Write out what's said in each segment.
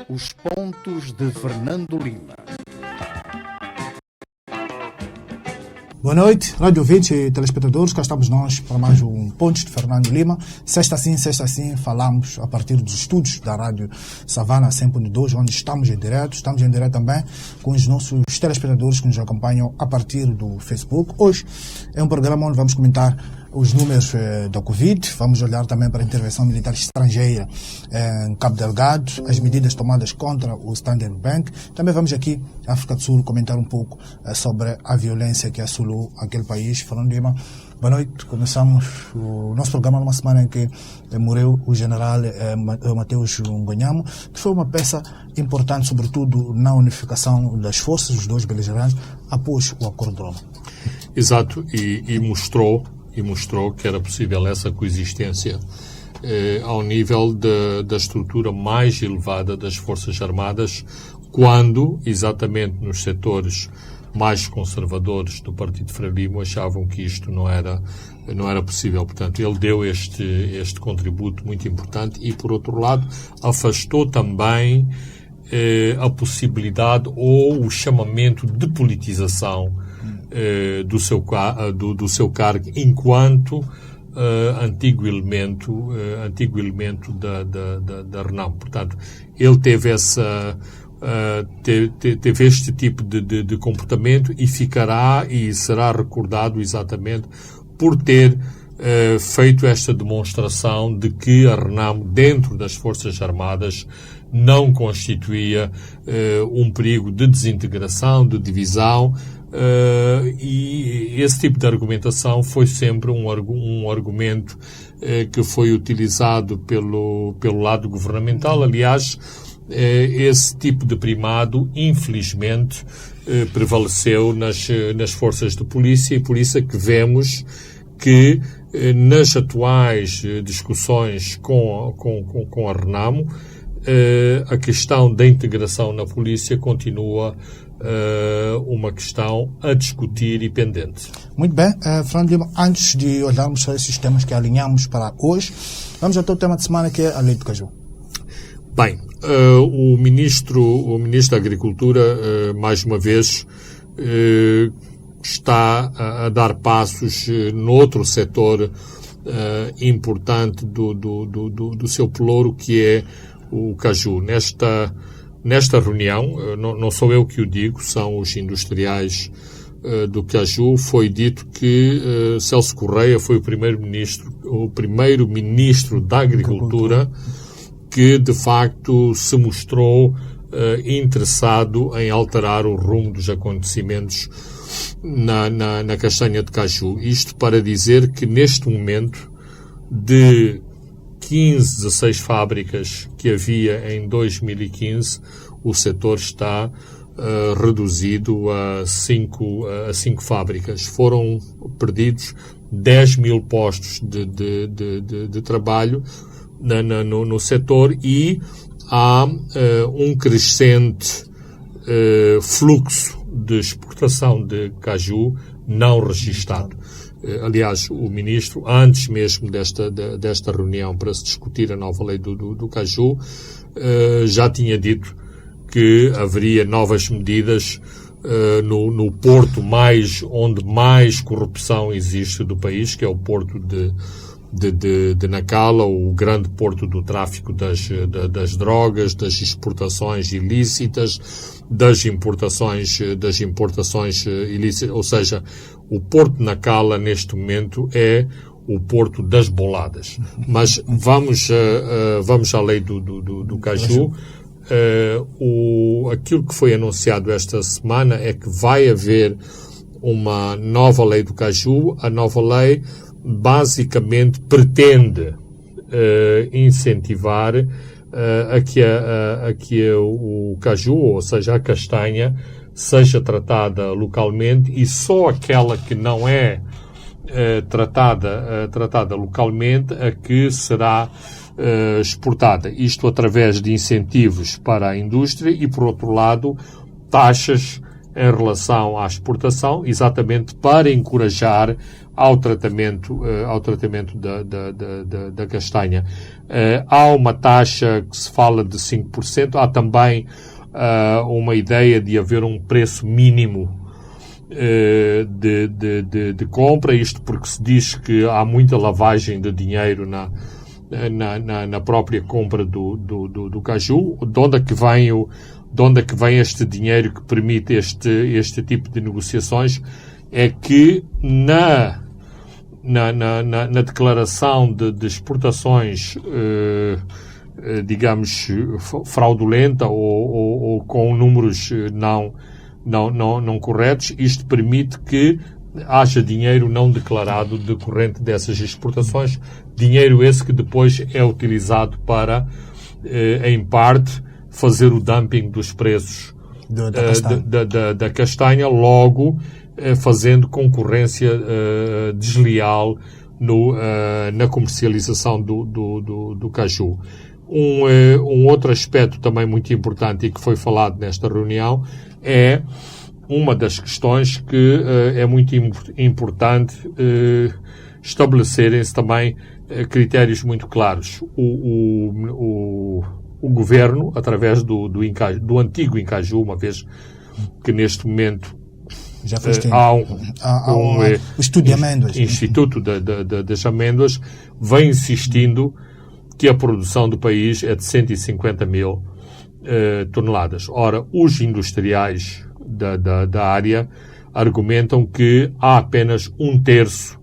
Os pontos de Fernando Lima. Boa noite, rádio ouvintes e telespectadores, cá estamos nós para mais um Pontos de Fernando Lima. Sexta sim, falamos a partir dos estúdios da Rádio Savana 100.2, onde estamos em direto também com os nossos telespectadores que nos acompanham a partir do Facebook. Hoje é um programa onde vamos comentar os números da Covid, vamos olhar também para a intervenção militar estrangeira em Cabo Delgado, as medidas tomadas contra o Standard Bank. Também vamos aqui, África do Sul, comentar um pouco sobre a violência que assolou aquele país. Fernando Lima, boa noite. Começamos o nosso programa numa semana em que morreu o general Mateus Ngonyamo, que foi uma peça importante, sobretudo na unificação das forças, dos dois beligerantes, após o Acordo de Roma. Exato, e mostrou que era possível essa coexistência ao nível da estrutura mais elevada das Forças Armadas, quando, exatamente nos setores mais conservadores do Partido Frelimo, achavam que isto não era possível. Portanto, ele deu este contributo muito importante e, por outro lado, afastou também a possibilidade ou o chamamento de politização do seu cargo enquanto antigo elemento da Renamo. Portanto, ele teve teve este tipo de comportamento e ficará e será recordado exatamente por ter feito esta demonstração de que a Renamo, dentro das Forças Armadas, não constituía um perigo de desintegração, de divisão, e esse tipo de argumentação foi sempre um argumento que foi utilizado pelo lado governamental. Aliás, esse tipo de primado, infelizmente, prevaleceu nas forças de polícia, e por isso é que vemos que nas atuais discussões com a Renamo, a questão da integração na polícia continua uma questão a discutir e pendente. Muito bem, Fernando Lima, antes de olharmos para esses temas que alinhamos para hoje, vamos ao teu tema de semana, que é a Lei do Caju. Bem, o Ministro da Agricultura, mais uma vez, está a dar passos noutro setor importante do seu pelouro, que é o caju. Nesta reunião, não sou eu que o digo, são os industriais do caju, foi dito que Celso Correia foi o primeiro-ministro da Agricultura que, de facto, se mostrou interessado em alterar o rumo dos acontecimentos na castanha de caju. Isto para dizer que, neste momento, de 16 fábricas que havia em 2015, o setor está reduzido a 5 fábricas. Foram perdidos 10 mil postos de trabalho no setor, e há um crescente fluxo de exportação de caju não registado. Aliás, o Ministro, antes mesmo desta reunião para se discutir a nova lei do caju, já tinha dito que haveria novas medidas no porto onde mais corrupção existe do país, que é o porto de Nacala, o grande porto do tráfico das drogas, das exportações ilícitas, das importações ilícitas, ou seja, o porto de Nacala neste momento é o porto das boladas. Mas vamos à lei do caju. Aquilo que foi anunciado esta semana é que vai haver uma nova lei do caju. A nova lei basicamente pretende incentivar a que o caju, ou seja, a castanha, seja tratada localmente, e só aquela que não é tratada localmente a que será exportada. Isto através de incentivos para a indústria e, por outro lado, taxas em relação à exportação, exatamente para encorajar ao tratamento da castanha. Há uma taxa que se fala de 5%, há também uma ideia de haver um preço mínimo de compra, isto porque se diz que há muita lavagem de dinheiro na própria compra do caju. De onde é que vem este dinheiro que permite este tipo de negociações? É que na declaração de exportações, digamos, fraudulenta ou com números não corretos, isto permite que haja dinheiro não declarado decorrente dessas exportações, dinheiro esse que depois é utilizado para, em parte, fazer o dumping dos preços da castanha, logo fazendo concorrência desleal na comercialização do caju. Um outro aspecto também muito importante e que foi falado nesta reunião é uma das questões que é muito importante estabelecerem-se também critérios muito claros. O governo, através do antigo Incaju, uma vez que neste momento já há o estudo de amêndoas. Instituto das Amêndoas vem insistindo que a produção do país é de 150 mil toneladas. Ora, os industriais da área argumentam que há apenas um terço,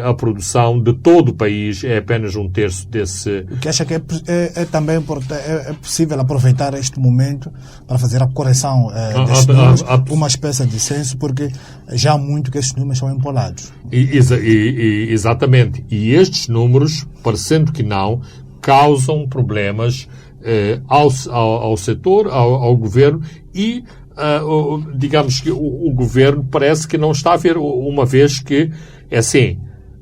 a produção de todo o país é apenas um terço desse. O que acha que é também possível aproveitar este momento para fazer a correção destes números, uma espécie de censo, porque já há muito que esses números são empolados. Exatamente. E estes números, parecendo que não, causam problemas ao setor, ao governo e, digamos que o governo parece que não está a ver, uma vez que, é assim,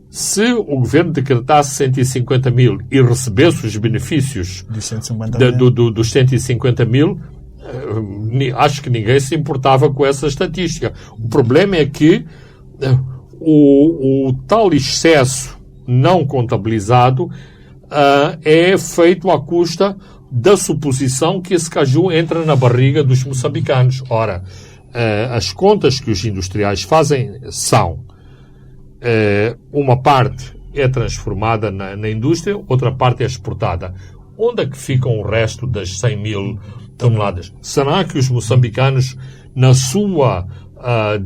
se o governo decretasse 150 mil e recebesse os benefícios dos 150 mil, acho que ninguém se importava com essa estatística. O problema é que o tal excesso não contabilizado é feito à custa da suposição que esse caju entra na barriga dos moçambicanos. Ora, as contas que os industriais fazem são uma parte é transformada na indústria, outra parte é exportada. Onde é que ficam o resto das 100 mil toneladas? Será que os moçambicanos, na sua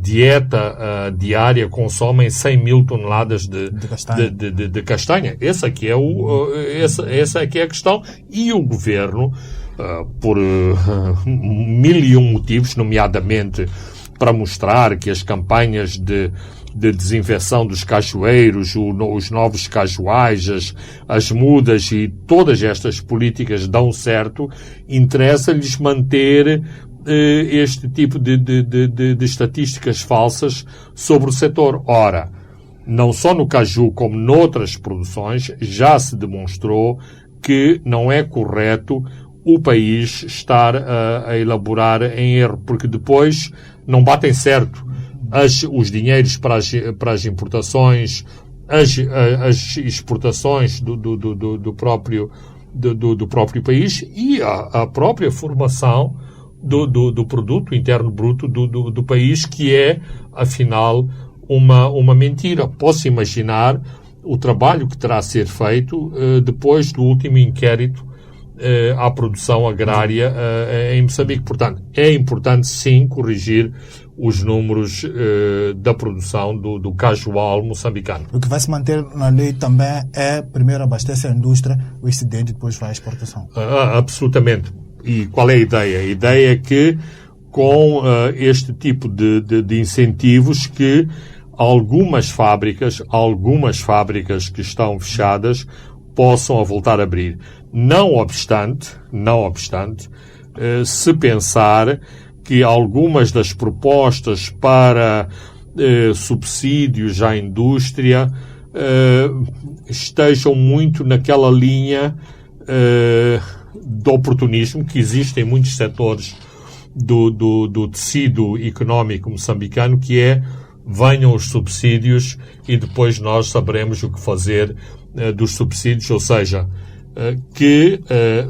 dieta diária, consomem 100 mil toneladas de castanha? Essa aqui é a questão. E o governo, por 1001 motivos, nomeadamente para mostrar que as campanhas de desinfecção dos cajueiros, os novos cajuais, as mudas e todas estas políticas dão certo, interessa-lhes manter este tipo de estatísticas falsas sobre o setor. Ora, não só no caju como noutras produções, já se demonstrou que não é correto o país estar a elaborar em erro, porque depois não batem certo os dinheiros para as importações, as exportações do próprio país e a própria formação do produto interno bruto do país, que é, afinal, uma mentira. Posso imaginar o trabalho que terá a ser feito depois do último inquérito à produção agrária em Moçambique. Portanto, é importante, sim, corrigir os números da produção do cajual moçambicano. O que vai se manter na lei também é, primeiro, abastece a indústria, o excedente, depois vai à exportação. Absolutamente. E qual é a ideia? A ideia é que, com este tipo de incentivos, que algumas fábricas que estão fechadas possam voltar a abrir. Não obstante, se pensar que algumas das propostas para subsídios à indústria estejam muito naquela linha do oportunismo que existe em muitos setores do tecido económico moçambicano, que é: venham os subsídios e depois nós saberemos o que fazer dos subsídios, ou seja,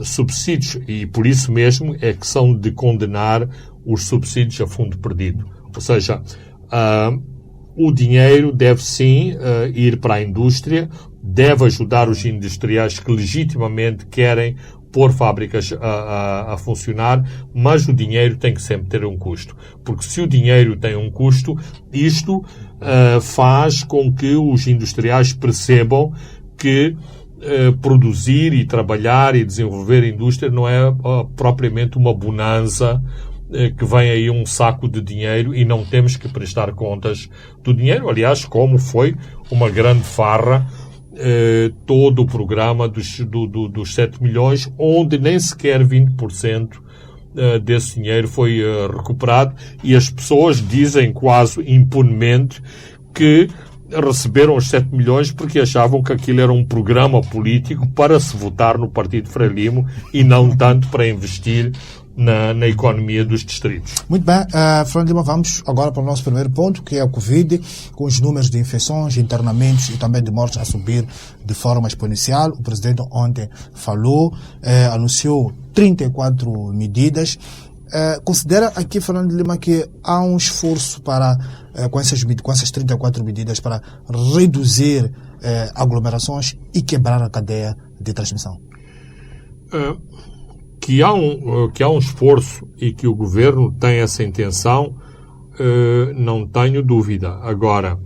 subsídios, e por isso mesmo é que são de condenar os subsídios a fundo perdido. Ou seja, o dinheiro deve sim ir para a indústria, deve ajudar os industriais que legitimamente querem pôr fábricas a funcionar, mas o dinheiro tem que sempre ter um custo. Porque se o dinheiro tem um custo, isto faz com que os industriais percebam que produzir e trabalhar e desenvolver a indústria não é propriamente uma bonança que vem aí um saco de dinheiro e não temos que prestar contas do dinheiro. Aliás, como foi uma grande farra todo o programa dos 7 milhões, onde nem sequer 20% desse dinheiro foi recuperado, e as pessoas dizem quase impunemente que receberam os 7 milhões porque achavam que aquilo era um programa político para se votar no Partido Frelimo e não tanto para investir na economia dos distritos. Muito bem, Fernando Lima, vamos agora para o nosso primeiro ponto, que é o Covid, com os números de infecções, internamentos e também de mortes a subir de forma exponencial. O presidente ontem falou, anunciou 34 medidas. Considera aqui, Fernando Lima, que há um esforço para, com essas 34 medidas, para reduzir aglomerações e quebrar a cadeia de transmissão? Que há um esforço e que o governo tem essa intenção, não tenho dúvida. Agora,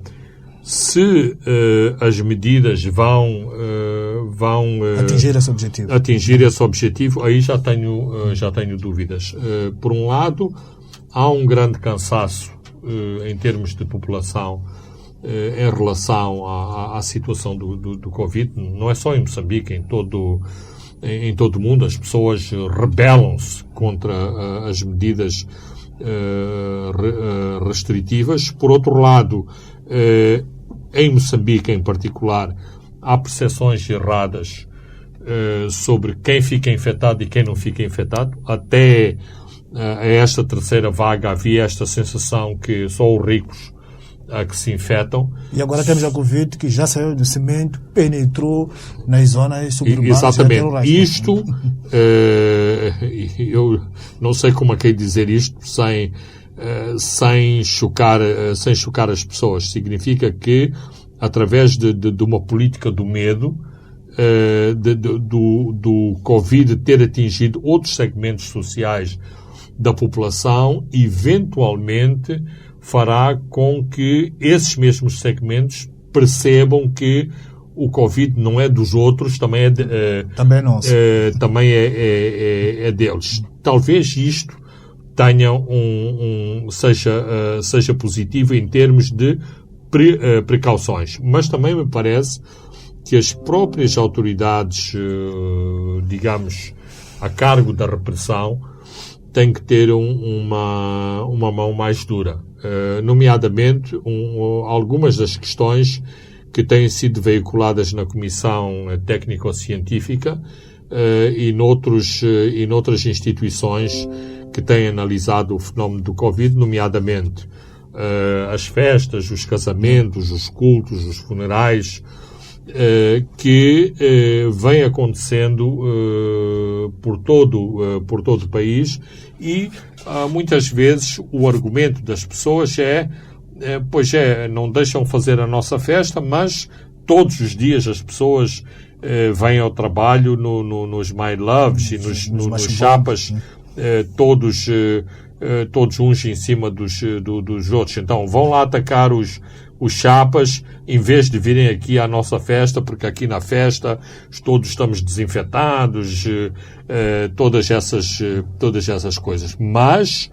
se as medidas vão atingir esse objetivo, aí já tenho dúvidas. Por um lado, há um grande cansaço em termos de população em relação à situação do Covid. Não é só em Moçambique, em todo o mundo. As pessoas rebelam-se contra as medidas restritivas. Por outro lado, em Moçambique em particular, há percepções erradas sobre quem fica infectado e quem não fica infectado. Até a esta terceira vaga havia esta sensação que só os ricos que se infectam. E agora temos a Covid que já saiu do cimento, penetrou nas zonas suburbanas. Exatamente. Isto, eu não sei como é que é dizer isto sem chocar as pessoas. Significa que, através de uma política do medo, do Covid ter atingido outros segmentos sociais da população, eventualmente fará com que esses mesmos segmentos percebam que o Covid não é dos outros, também também é nosso. Também é deles. Talvez isto tenha seja positivo em termos de precauções, mas também me parece que as próprias autoridades, digamos, a cargo da repressão, têm que ter uma mão mais dura. Nomeadamente, algumas das questões que têm sido veiculadas na Comissão Técnico-Científica e noutras instituições que têm analisado o fenómeno do Covid, nomeadamente as festas, os casamentos, os cultos, os funerais, que vem acontecendo por todo o país, e muitas vezes o argumento das pessoas não deixam fazer a nossa festa, mas todos os dias as pessoas vêm ao trabalho nos My Loves e nos chapas, todos uns em cima dos outros. Então vão lá atacar os chapas, em vez de virem aqui à nossa festa, porque aqui na festa todos estamos desinfetados, todas essas coisas. Mas,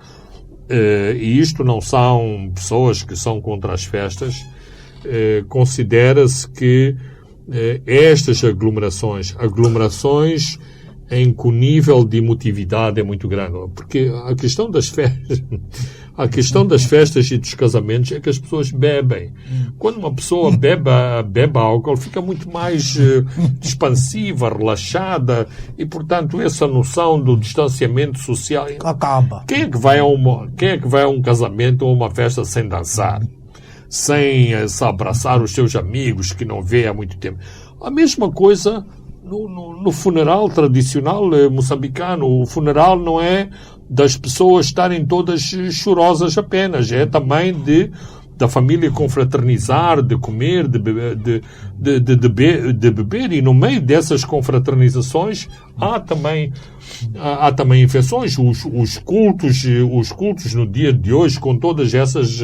e isto não são pessoas que são contra as festas, considera-se que estas aglomerações em que o nível de emotividade é muito grande. Porque a questão das festas e dos casamentos é que as pessoas bebem. Quando uma pessoa bebe álcool, fica muito mais expansiva, relaxada, e, portanto, essa noção do distanciamento social... Acaba. Quem é que vai a um casamento ou a uma festa sem dançar? Sem se abraçar os seus amigos que não vê há muito tempo? A mesma coisa no funeral tradicional moçambicano. O funeral não é das pessoas estarem todas chorosas apenas, é também da família confraternizar, de comer, de beber, e no meio dessas confraternizações há também infecções. Os cultos no dia de hoje, com todas essas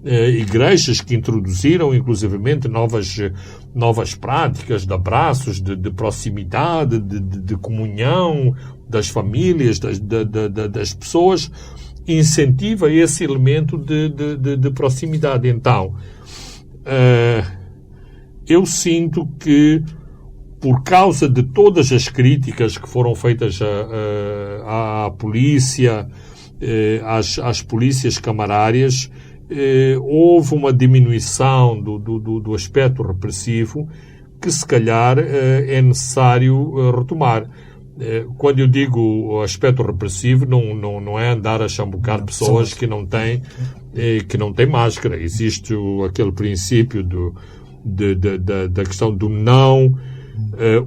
igrejas que introduziram inclusivamente novas práticas de abraços, de proximidade, de comunhão das famílias, das pessoas, incentiva esse elemento de proximidade. Então, eu sinto que, por causa de todas as críticas que foram feitas à polícia, às polícias camarárias, houve uma diminuição do aspecto repressivo que, se calhar, é necessário retomar. Quando eu digo aspecto repressivo, não é andar a chambucar pessoas que não têm máscara. Existe aquele princípio da questão do não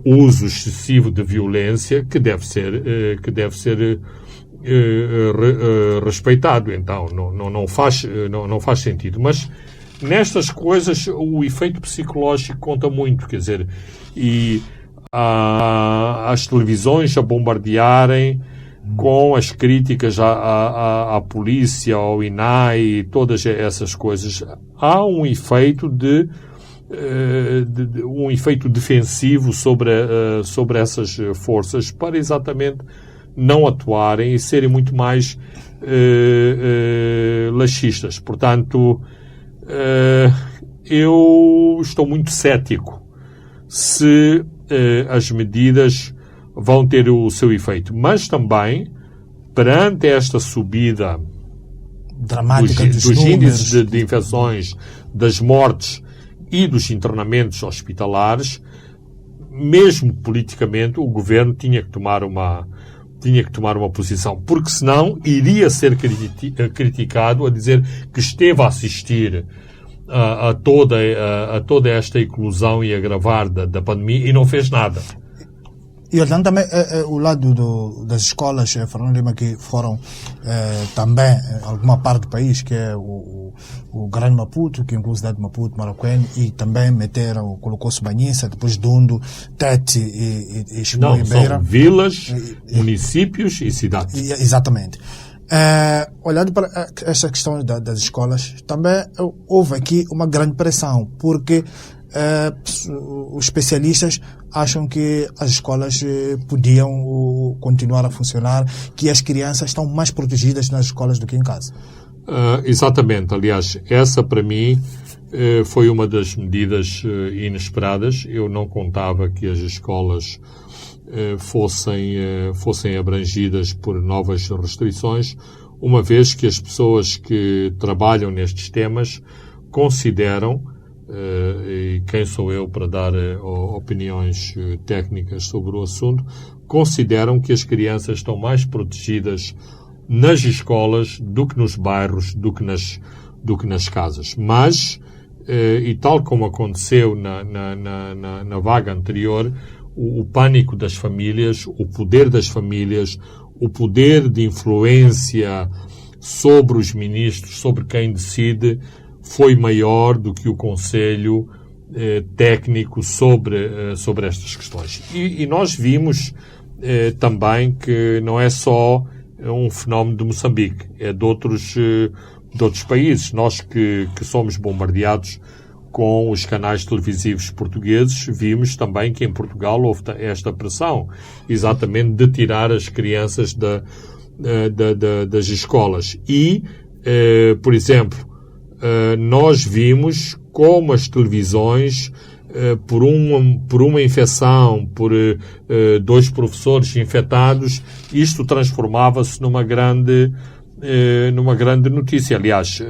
uso excessivo de violência que deve ser respeitado. Então, não faz sentido. Mas nestas coisas o efeito psicológico conta muito, quer dizer, e as televisões a bombardearem com as críticas à polícia, ao INAI, todas essas coisas, há um efeito um efeito defensivo sobre essas forças, para exatamente não atuarem e serem muito mais laxistas. Portanto, eu estou muito cético se as medidas vão ter o seu efeito. Mas também, perante esta subida dramática dos índices de infecções, das mortes e dos internamentos hospitalares, mesmo politicamente, o governo tinha que tomar uma posição, porque senão iria ser criticado a dizer que esteve a assistir a toda esta eclosão e agravar da pandemia e não fez nada. E olhando também o lado das escolas, Fernando Lima, que foram também alguma parte do país, que é o Grande Maputo, que inclui a cidade de Maputo, Maracuene, e também colocou-se Banhissa, depois Dundo, Tete e Chimoibeira. São vilas, municípios e cidades. Exatamente. Olhando para esta questão das escolas, também houve aqui uma grande pressão, porque os especialistas acham que as escolas podiam continuar a funcionar, que as crianças estão mais protegidas nas escolas do que em casa. Exatamente. Aliás, essa para mim foi uma das medidas inesperadas. Eu não contava que as escolas fossem abrangidas por novas restrições, uma vez que as pessoas que trabalham nestes temas consideram, e quem sou eu para dar opiniões técnicas sobre o assunto, consideram que as crianças estão mais protegidas nas escolas do que nos bairros, do que nas casas. Mas, e tal como aconteceu na vaga anterior, o pânico das famílias, o poder das famílias, o poder de influência sobre os ministros, sobre quem decide, foi maior do que o conselho técnico sobre estas questões. E nós vimos também que não é só um fenómeno de Moçambique, é de outros países. Nós que somos bombardeados com os canais televisivos portugueses, vimos também que em Portugal houve esta pressão, exatamente de tirar as crianças das escolas. E, por exemplo, nós vimos como as televisões por uma infecção, por 2 professores infectados, isto transformava-se numa grande notícia. Aliás,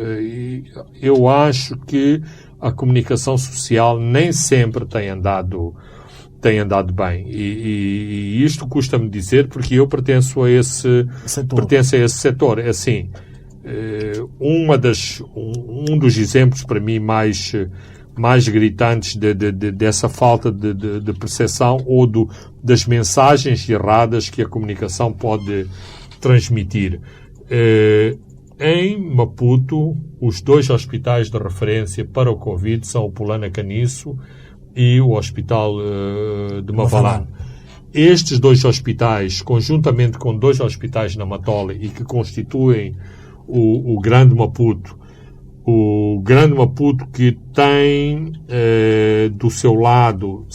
eu acho que a comunicação social nem sempre tem andado bem. E isto custa-me dizer porque eu pertenço a esse setor. É assim, um dos exemplos para mim mais gritantes dessa falta de percepção ou das mensagens erradas que a comunicação pode transmitir. Em Maputo, os 2 hospitais de referência para o Covid são o Pulana Caniço e o Hospital de Mavalane. Estes 2 hospitais, conjuntamente com 2 hospitais na Matola e que constituem o Grande Maputo, que tem do seu lado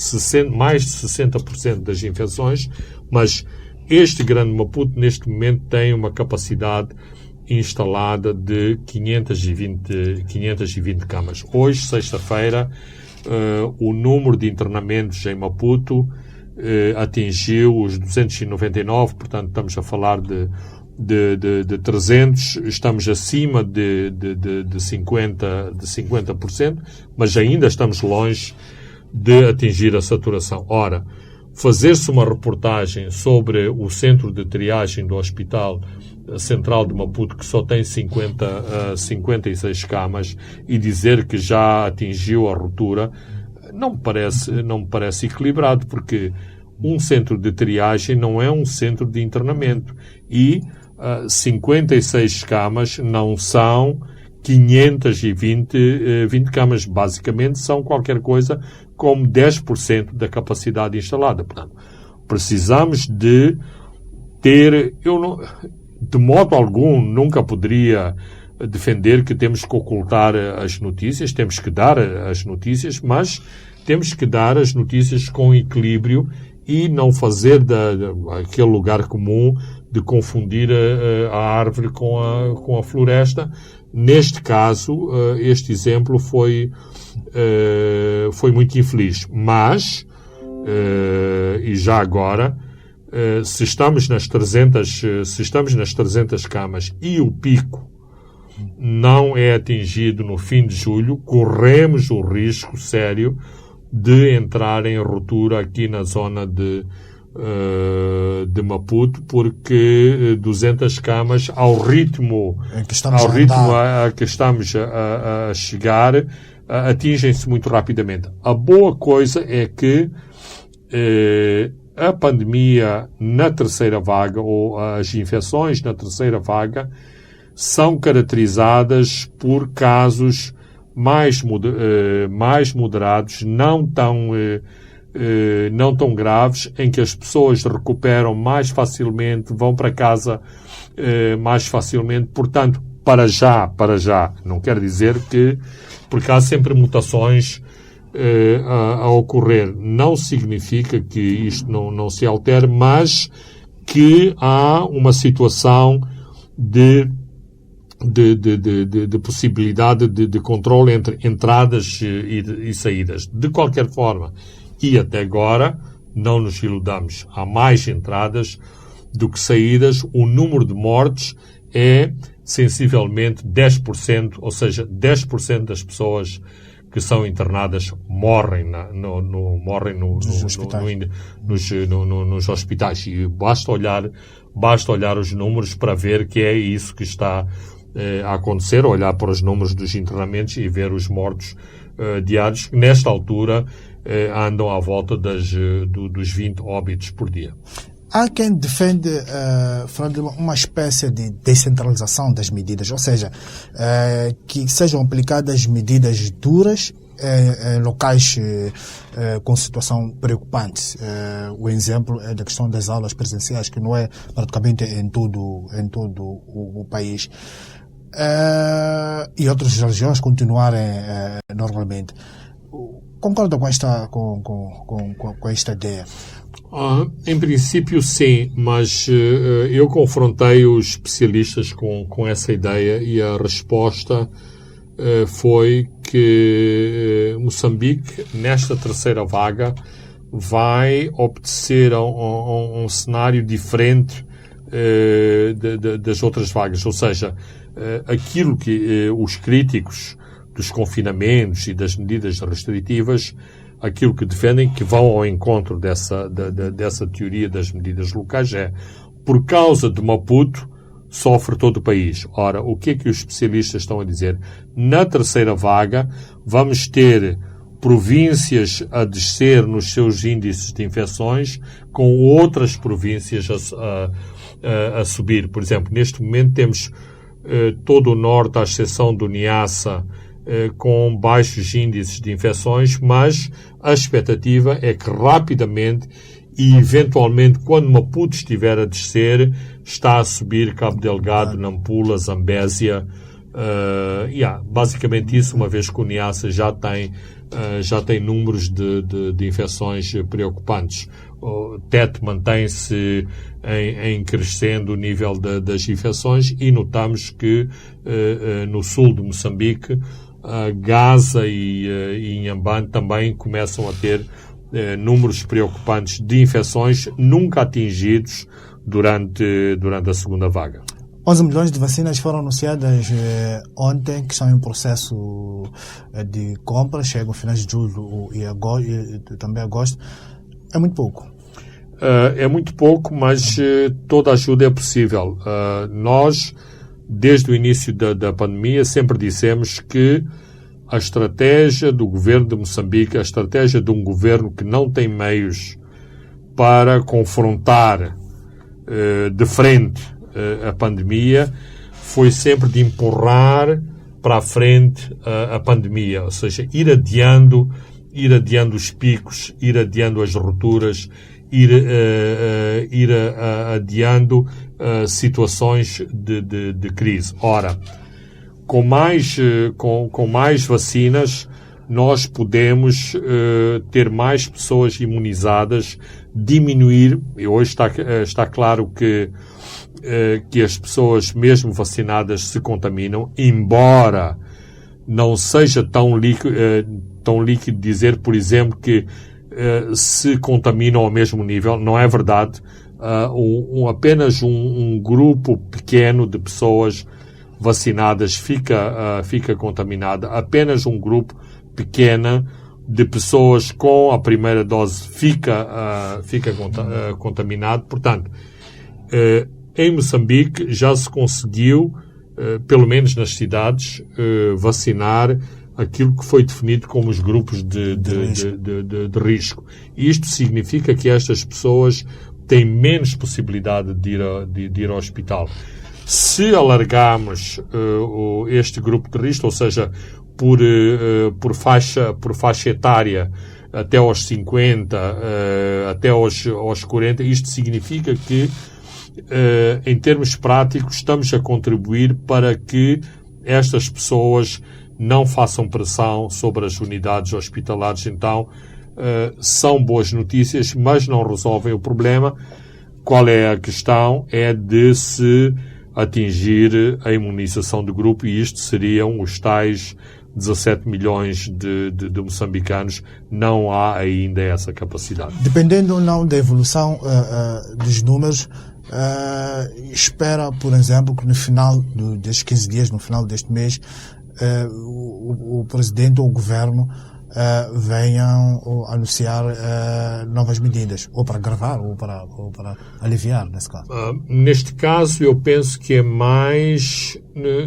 mais de 60% das infecções, mas este Grande Maputo neste momento tem uma capacidade instalada de 520 camas. Hoje, sexta-feira, o número de internamentos em Maputo atingiu os 299, portanto estamos a falar de 300, estamos acima de 50%, mas ainda estamos longe de atingir a saturação. Ora, fazer-se uma reportagem sobre o centro de triagem do Hospital Central de Maputo, que só tem 56 camas, e dizer que já atingiu a ruptura, não me parece equilibrado, porque um centro de triagem não é um centro de internamento. E 56 camas não são 520 camas. Basicamente são qualquer coisa como 10% da capacidade instalada. Portanto, precisamos de ter... de modo algum, nunca poderia defender que temos que ocultar as notícias, temos que dar as notícias, mas temos que dar as notícias com equilíbrio e não fazer aquele lugar comum de confundir a árvore com a floresta. Neste caso, este exemplo foi muito infeliz. Mas, e já agora, se estamos nas 300 camas e o pico não é atingido no fim de julho, corremos o risco sério de entrar em ruptura aqui na zona de Maputo, porque 200 camas, ao ritmo a que estamos a chegar, atingem-se muito rapidamente. A boa coisa é que a pandemia na terceira vaga, ou as infecções na terceira vaga, são caracterizadas por casos mais moderados, não tão graves, em que as pessoas recuperam mais facilmente, vão para casa mais facilmente. Portanto, para já, não quer dizer que, porque há sempre mutações a ocorrer, não significa que isto não se altere, mas que há uma situação de possibilidade de controle entre entradas e saídas. De qualquer forma, e até agora, não nos iludamos, há mais entradas do que saídas. O número de mortes é sensivelmente 10%, ou seja, 10% das pessoas que são internadas morrem nos hospitais. E basta olhar os números para ver que é isso que está a acontecer, olhar para os números dos internamentos e ver os mortos diários, que nesta altura andam à volta dos 20 óbitos por dia. Há quem defende, uma espécie de descentralização das medidas, ou seja, que sejam aplicadas medidas duras em locais com situação preocupante. O exemplo é da questão das aulas presenciais, que não é praticamente em todo o país. E outras regiões continuarem normalmente. Concorda com esta ideia? Em princípio, sim, mas eu confrontei os especialistas com essa ideia e a resposta foi que Moçambique, nesta terceira vaga, vai obedecer a um cenário diferente das outras vagas. Ou seja, aquilo que os críticos dos confinamentos e das medidas restritivas, aquilo que defendem, que vão ao encontro dessa teoria das medidas locais, é por causa de Maputo sofre todo o país. Ora, o que é que os especialistas estão a dizer? Na terceira vaga, vamos ter províncias a descer nos seus índices de infecções, com outras províncias a subir. Por exemplo, neste momento temos todo o norte, à exceção do Niassa, com baixos índices de infecções, mas a expectativa é que rapidamente e eventualmente, quando Maputo estiver a descer, está a subir Cabo Delgado, Nampula, Zambésia. Basicamente isso, uma vez que o Niassa já tem números de infecções preocupantes. O Tete mantém-se em crescendo o nível das infecções e notamos que no sul de Moçambique, Gaza e Inhambane também começam a ter números preocupantes de infecções nunca atingidos durante a segunda vaga. 11 milhões de vacinas foram anunciadas ontem, que estão em processo de compra, chegam finais de julho e também agosto. É muito pouco. É muito pouco, mas toda ajuda é possível. Nós, desde o início da pandemia, sempre dissemos que a estratégia do governo de Moçambique, a estratégia de um governo que não tem meios para confrontar de frente a pandemia, foi sempre de empurrar para a frente a pandemia, ou seja, ir adiando os picos, ir adiando as rupturas, ir adiando situações de crise. Ora, com mais vacinas, nós podemos ter mais pessoas imunizadas, diminuir, e hoje está claro que as pessoas, mesmo vacinadas, se contaminam, embora não seja tão líquido dizer, por exemplo, que se contaminam ao mesmo nível. Não é verdade. Apenas um grupo pequeno de pessoas vacinadas fica contaminada. Apenas um grupo pequeno de pessoas com a primeira dose fica contaminado. Portanto, em Moçambique já se conseguiu, pelo menos nas cidades, vacinar aquilo que foi definido como os grupos de risco. E isto significa que estas pessoas têm menos possibilidade de ir ao hospital. Se alargarmos este grupo de risco, ou seja, por faixa etária até aos 50, até aos 40, isto significa que, em termos práticos, estamos a contribuir para que estas pessoas não façam pressão sobre as unidades hospitalares. Então, são boas notícias, mas não resolvem o problema. Qual é a questão? É de se atingir a imunização do grupo, e isto seriam os tais 17 milhões de moçambicanos. Não há ainda essa capacidade. Dependendo ou não da evolução dos números, espera, por exemplo, que no final destes 15 dias, no final deste mês, o presidente ou o governo venham anunciar novas medidas, ou para agravar ou para aliviar, nesse caso. Neste caso, eu penso que é mais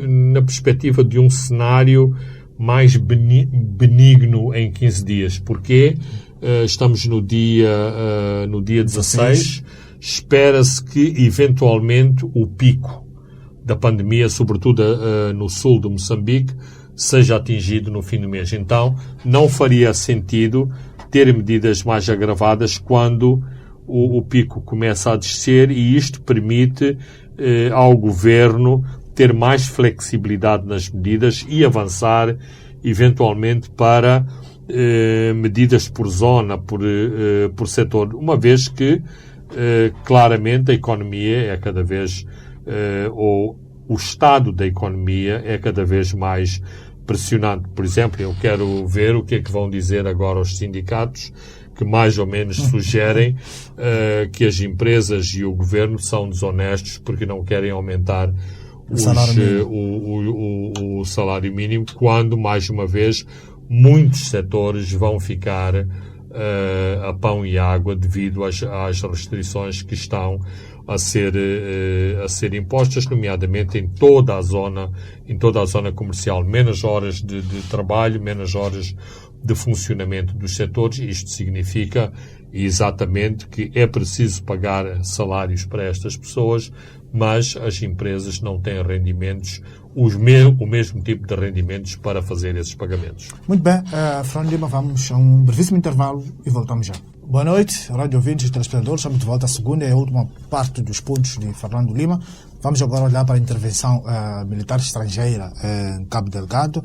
na perspectiva de um cenário mais benigno em 15 dias. Porque estamos no dia 16, espera-se que, eventualmente, o pico da pandemia, sobretudo no sul de Moçambique, seja atingido no fim do mês. Então, não faria sentido ter medidas mais agravadas quando o pico começa a descer, e isto permite ao governo ter mais flexibilidade nas medidas e avançar, eventualmente, para medidas por zona, por setor, uma vez que, claramente, a economia é cada vez, ou o estado da economia é cada vez mais pressionante. Por exemplo, eu quero ver o que é que vão dizer agora os sindicatos, que mais ou menos sugerem que as empresas e o governo são desonestos porque não querem aumentar o salário mínimo, quando, mais uma vez, muitos setores vão ficar a pão e água devido às restrições que estão a ser impostas, nomeadamente em toda a zona comercial. Menos horas de trabalho, menos horas de funcionamento dos setores. Isto significa exatamente que é preciso pagar salários para estas pessoas, mas as empresas não têm rendimentos, o mesmo tipo de rendimentos para fazer esses pagamentos. Muito bem, Fernando Lima, vamos a um brevíssimo intervalo e voltamos já. Boa noite, rádio ouvintes e telespectadores. Estamos de volta à segunda e a última parte dos pontos de Fernando Lima. Vamos agora olhar para a intervenção militar estrangeira em Cabo Delgado.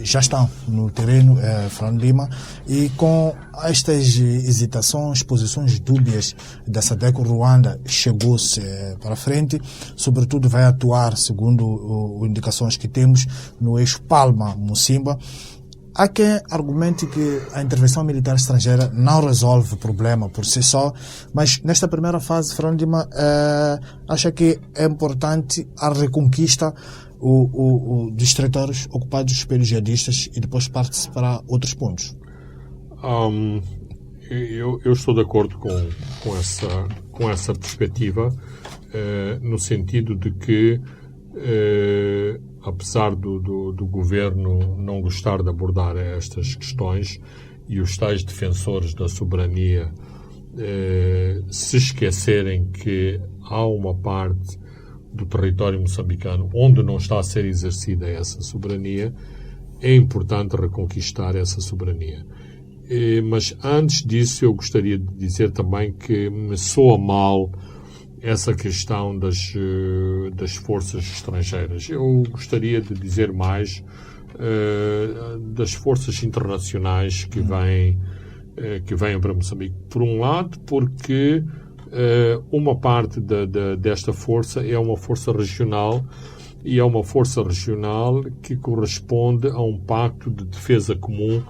Já estão no terreno, Fernando Lima, e com estas hesitações, posições dúbias da SADC, o Ruanda chegou-se para frente, sobretudo vai atuar, segundo indicações que temos, no eixo Palma-Musimba. Há quem argumente que a intervenção militar estrangeira não resolve o problema por si só, mas nesta primeira fase, Fernando Lima acha que é importante a reconquista dos territórios ocupados pelos jihadistas e depois parte-se para outros pontos. Eu estou de acordo com essa perspectiva, no sentido de que apesar do governo não gostar de abordar estas questões e os tais defensores da soberania se esquecerem que há uma parte do território moçambicano onde não está a ser exercida essa soberania, é importante reconquistar essa soberania. Mas antes disso eu gostaria de dizer também que me soa mal essa questão das forças estrangeiras. Eu gostaria de dizer mais das forças internacionais que vêm para Moçambique. Por um lado, porque uma parte desta força é uma força regional, e é uma força regional que corresponde a um pacto de defesa comum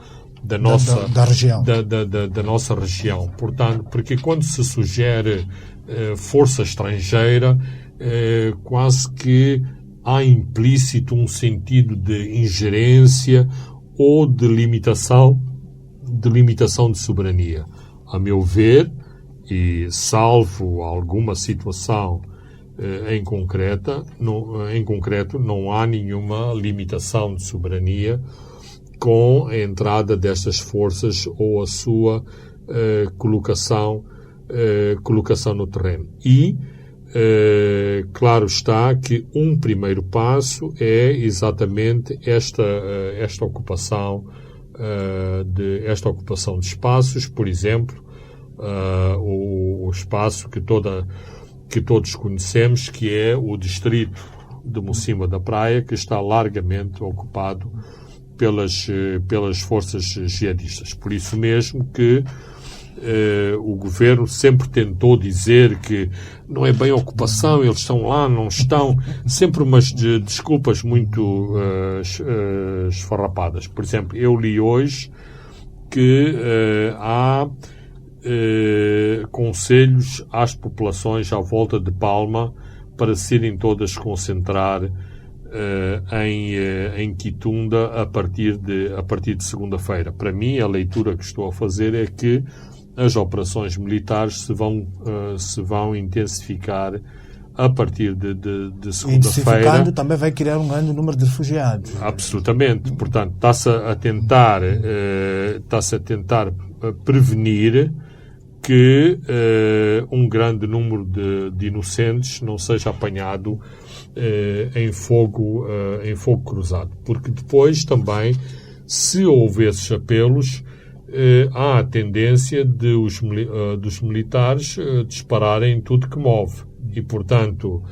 da nossa região. Da nossa região. Portanto, porque quando se sugere força estrangeira, quase que há implícito um sentido de ingerência ou de limitação de soberania. A meu ver, e salvo alguma situação em concreto, não há nenhuma limitação de soberania com a entrada destas forças ou a sua colocação no terreno. E claro está que um primeiro passo é exatamente esta ocupação de espaços, por exemplo, o espaço que todos conhecemos, que é o distrito de Musimba da Praia, que está largamente ocupado pelas forças jihadistas. Por isso mesmo que o governo sempre tentou dizer que não é bem ocupação, eles estão lá, não estão, sempre umas desculpas muito esfarrapadas. Por exemplo, eu li hoje que há conselhos às populações à volta de Palma para se irem todas concentrar em Quitunda a partir de segunda-feira. Para mim, a leitura que estou a fazer é que as operações militares se vão intensificar a partir de segunda-feira. Intensificando também vai criar um grande número de refugiados. Absolutamente. Portanto, está-se a tentar prevenir que um grande número de inocentes não seja apanhado em fogo cruzado. Porque depois também, se houver esses apelos, há a tendência dos militares dispararem tudo que move. E, portanto,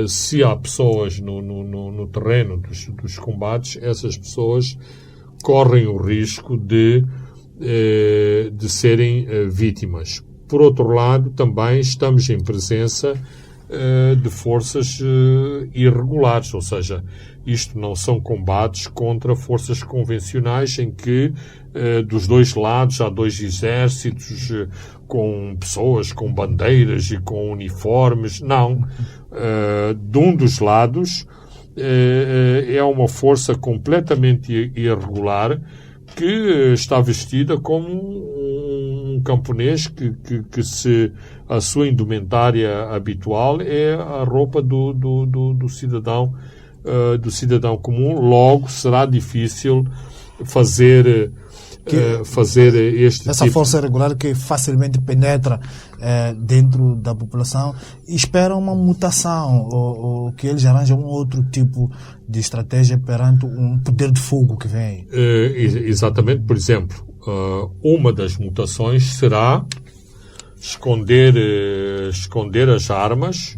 se há pessoas no terreno dos combates, essas pessoas correm o risco de serem vítimas. Por outro lado, também estamos em presença de forças irregulares, ou seja, isto não são combates contra forças convencionais em que dos dois lados há dois exércitos com pessoas, com bandeiras e com uniformes. Não. De um dos lados é uma força completamente irregular que está vestida como um camponês que se a sua indumentária habitual é a roupa do cidadão comum. Logo será difícil fazer este essa tipo... força irregular que facilmente penetra dentro da população e espera uma mutação ou que eles arranjam um outro tipo de estratégia perante um poder de fogo que vem. Exatamente. Por exemplo, uma das mutações será esconder as armas,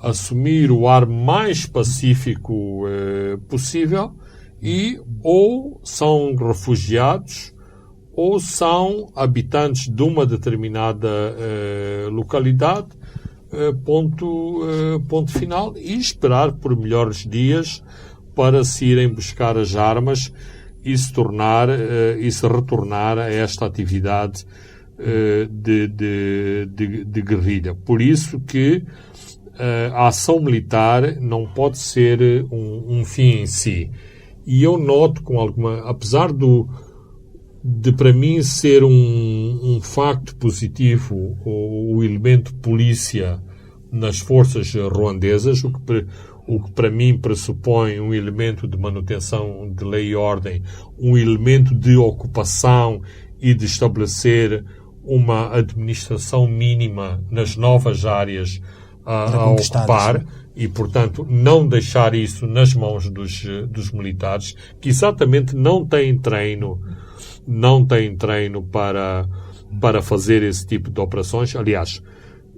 assumir o ar mais pacífico possível e ou são refugiados ou são habitantes de uma determinada localidade, ponto final, e esperar por melhores dias para se irem buscar as armas e se retornar a esta atividade de guerrilha. Por isso que a ação militar não pode ser um fim em si. E eu noto com apesar de para mim ser um facto positivo o elemento polícia nas forças ruandesas, o que para mim pressupõe um elemento de manutenção de lei e ordem, um elemento de ocupação e de estabelecer uma administração mínima nas novas áreas a ocupar e, portanto, não deixar isso nas mãos dos militares, que exatamente não têm treino para fazer esse tipo de operações. Aliás,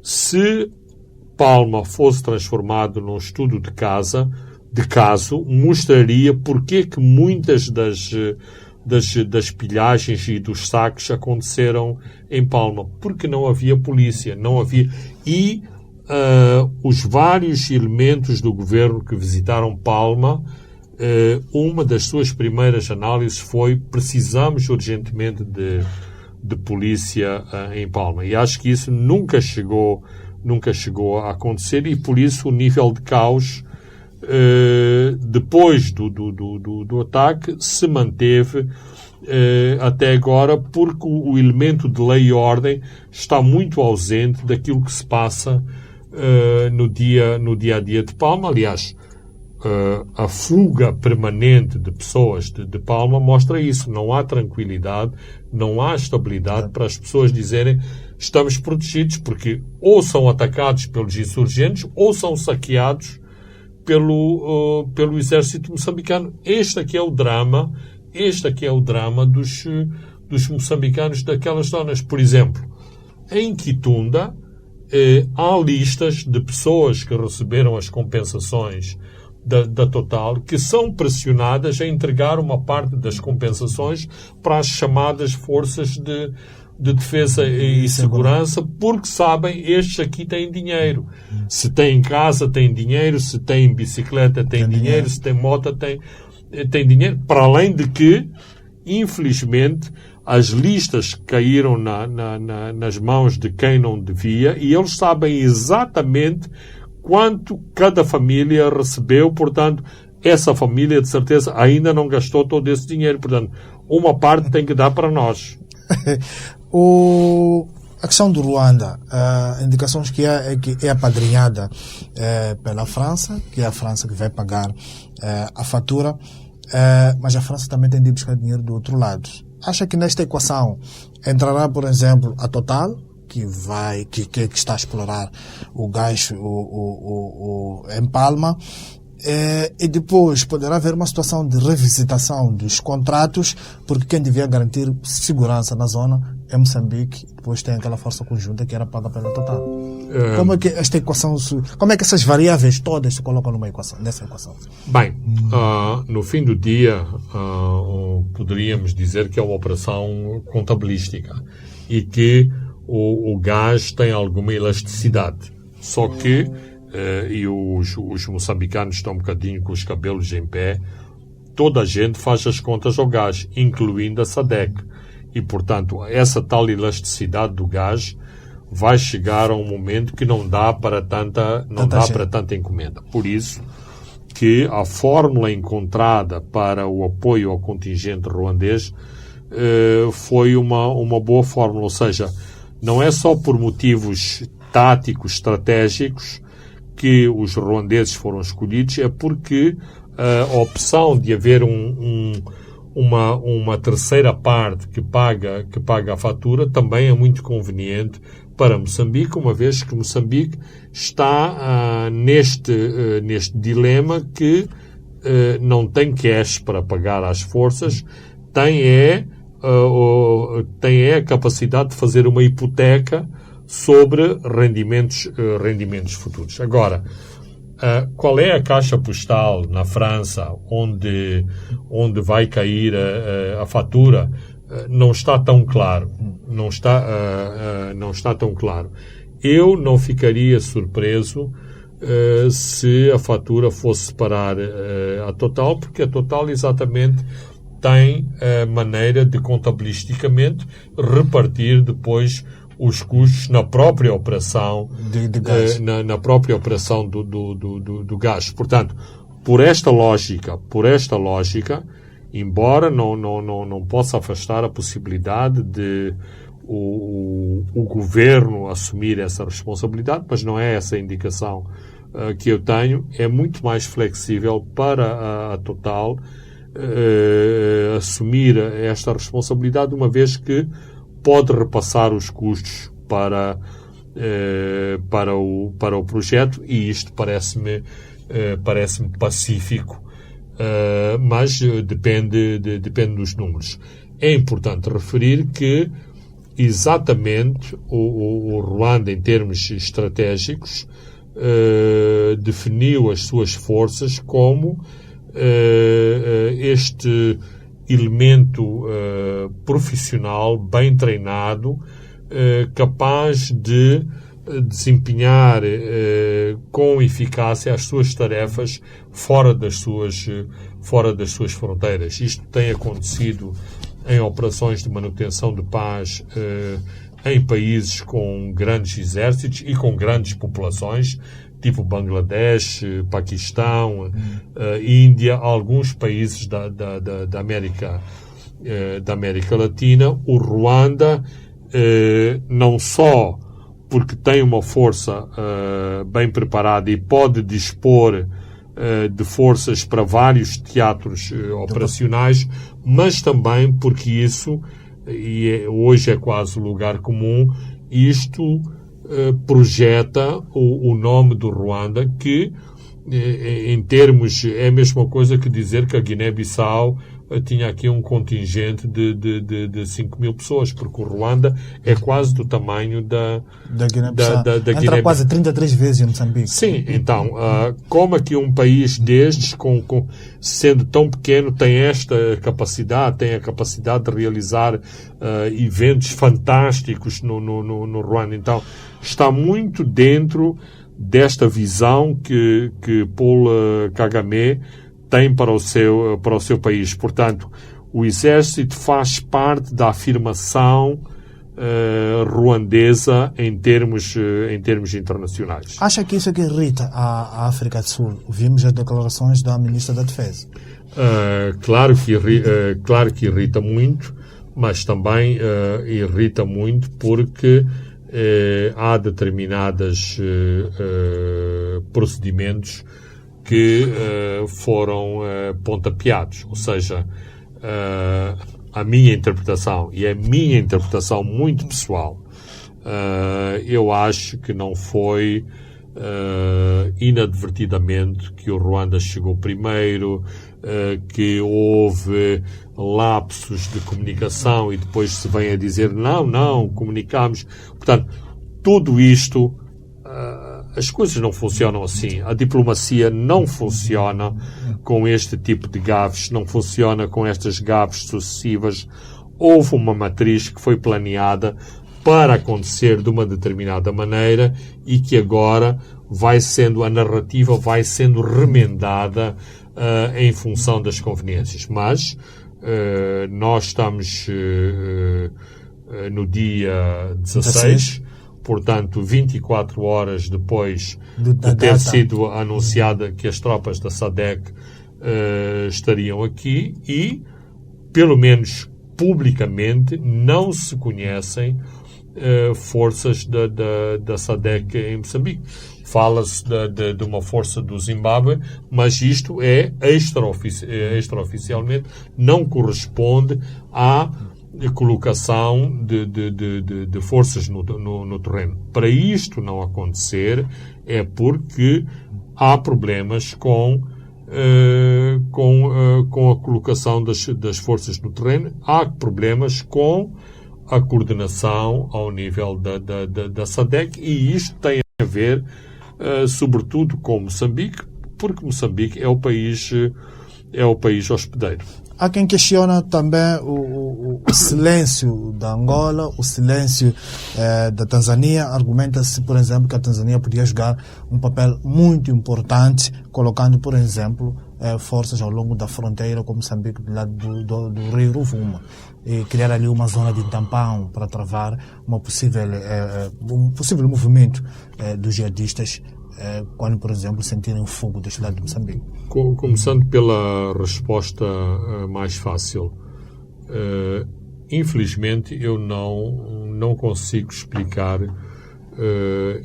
se Palma fosse transformado num estudo de caso, mostraria porque que muitas das pilhagens e dos saques aconteceram em Palma. Porque não havia polícia, não havia... E os vários elementos do governo que visitaram Palma, uma das suas primeiras análises foi: precisamos urgentemente de polícia em Palma. E acho que isso nunca chegou a acontecer, e por isso o nível de caos depois do ataque se manteve até agora, porque o elemento de lei e ordem está muito ausente daquilo que se passa no dia a dia de Palma. Aliás, a fuga permanente de pessoas de Palma mostra isso. Não há tranquilidade, não há estabilidade para as pessoas dizerem: estamos protegidos, porque ou são atacados pelos insurgentes ou são saqueados pelo exército moçambicano. Este aqui é o drama dos moçambicanos daquelas zonas. Por exemplo, em Quitunda, há listas de pessoas que receberam as compensações da Total, que são pressionadas a entregar uma parte das compensações para as chamadas forças de defesa e segurança, porque sabem, estes aqui têm dinheiro. Se têm casa, têm dinheiro. Se têm bicicleta, têm dinheiro. Se têm moto, têm dinheiro. Para além de que, infelizmente, as listas caíram nas mãos de quem não devia, e eles sabem exatamente quanto cada família recebeu. Portanto, essa família, de certeza, ainda não gastou todo esse dinheiro. Portanto, uma parte tem que dar para nós. A questão do Ruanda, indicações que é apadrinhada pela França, que é a França que vai pagar a fatura, mas a França também tem de buscar dinheiro do outro lado. Acha que nesta equação entrará, por exemplo, a Total, que está a explorar o gás em Palma, e depois poderá haver uma situação de revisitação dos contratos, porque quem devia garantir segurança na zona é Moçambique, depois tem aquela força conjunta que era paga pela Total. Como é que esta equação, como é que essas variáveis todas se colocam nessa equação? Bem, no fim do dia, poderíamos dizer que é uma operação contabilística e que o gás tem alguma elasticidade. Só que e os moçambicanos estão um bocadinho com os cabelos em pé, toda a gente faz as contas ao gás, incluindo a SADC. E, portanto, essa tal elasticidade do gás vai chegar a um momento que não dá para tanta encomenda. Por isso que a fórmula encontrada para o apoio ao contingente ruandês foi uma boa fórmula. Ou seja, não é só por motivos táticos, estratégicos, que os ruandeses foram escolhidos, é porque a opção de haver uma terceira parte que paga a fatura também é muito conveniente para Moçambique, uma vez que Moçambique está neste dilema que não tem cash para pagar às forças, tem a capacidade de fazer uma hipoteca sobre rendimentos futuros. Agora, qual é a caixa postal na França onde vai cair a fatura? Não está tão claro. Não está tão claro. Eu não ficaria surpreso se a fatura fosse parar a Total, porque a Total exatamente tem a maneira de contabilisticamente repartir depois os custos na própria operação de gás. Na própria operação do gás. Portanto, por esta lógica, embora não possa afastar a possibilidade de o governo assumir essa responsabilidade, mas não é essa a indicação que eu tenho, é muito mais flexível para a Total assumir esta responsabilidade, uma vez que pode repassar os custos para o projeto, e isto parece-me pacífico, mas depende dos números. É importante referir que exatamente o Ruanda, em termos estratégicos, definiu as suas forças como este elemento profissional, bem treinado, capaz de desempenhar com eficácia as suas tarefas fora das suas fronteiras. Isto tem acontecido em operações de manutenção de paz em países com grandes exércitos e com grandes populações, tipo Bangladesh, Paquistão, Índia, alguns países da América Latina. O Ruanda, não só porque tem uma força bem preparada e pode dispor de forças para vários teatros operacionais, mas também porque isso, hoje é quase lugar comum, isto projeta o nome do Ruanda, que em termos é a mesma coisa que dizer que a Guiné-Bissau tinha aqui um contingente de 5 mil pessoas, porque o Ruanda é quase do tamanho da Guiné-Bissau. Entra quase 33 vezes em Moçambique. Sim, então, como aqui um país destes, sendo tão pequeno, tem esta capacidade, tem a capacidade de realizar eventos fantásticos no Ruanda. Então, está muito dentro desta visão que Paul Kagame tem para o seu país. Portanto, o exército faz parte da afirmação ruandesa em termos internacionais. Acha que isso é que irrita a África do Sul? Vimos as declarações da Ministra da Defesa. Claro que irrita muito, mas também irrita muito porque há determinados procedimentos que foram pontapeados. Ou seja, a minha interpretação, e é a minha interpretação muito pessoal, eu acho que não foi inadvertidamente que o Ruanda chegou primeiro, que houve lapsos de comunicação e depois se vem a dizer não, comunicamos. Portanto, tudo isto, as coisas não funcionam assim. A diplomacia não funciona com este tipo de gafes, não funciona com estas gafes sucessivas. Houve uma matriz que foi planeada para acontecer de uma determinada maneira e que agora a narrativa vai sendo remendada em função das conveniências. Mas nós estamos no dia 16, portanto, 24 horas depois de ter sido anunciada que as tropas da SADC estariam aqui e, pelo menos publicamente, não se conhecem forças da SADC em Moçambique. Fala-se de uma força do Zimbábue, mas isto é extraoficialmente, não corresponde à colocação de forças no terreno. Para isto não acontecer, é porque há problemas com a colocação das forças no terreno, há problemas com a coordenação ao nível da SADC, e isto tem a ver sobretudo com Moçambique, porque Moçambique é o país hospedeiro. Há quem questiona também o silêncio da Angola, o silêncio da Tanzânia. Argumenta-se, por exemplo, que a Tanzânia podia jogar um papel muito importante, colocando, por exemplo, forças ao longo da fronteira com Moçambique, do lado do rio Rovuma, e criar ali uma zona de tampão para travar um possível movimento dos jihadistas quando, por exemplo, sentirem o fogo deste lado de Moçambique. Começando pela resposta mais fácil. Infelizmente, eu não consigo explicar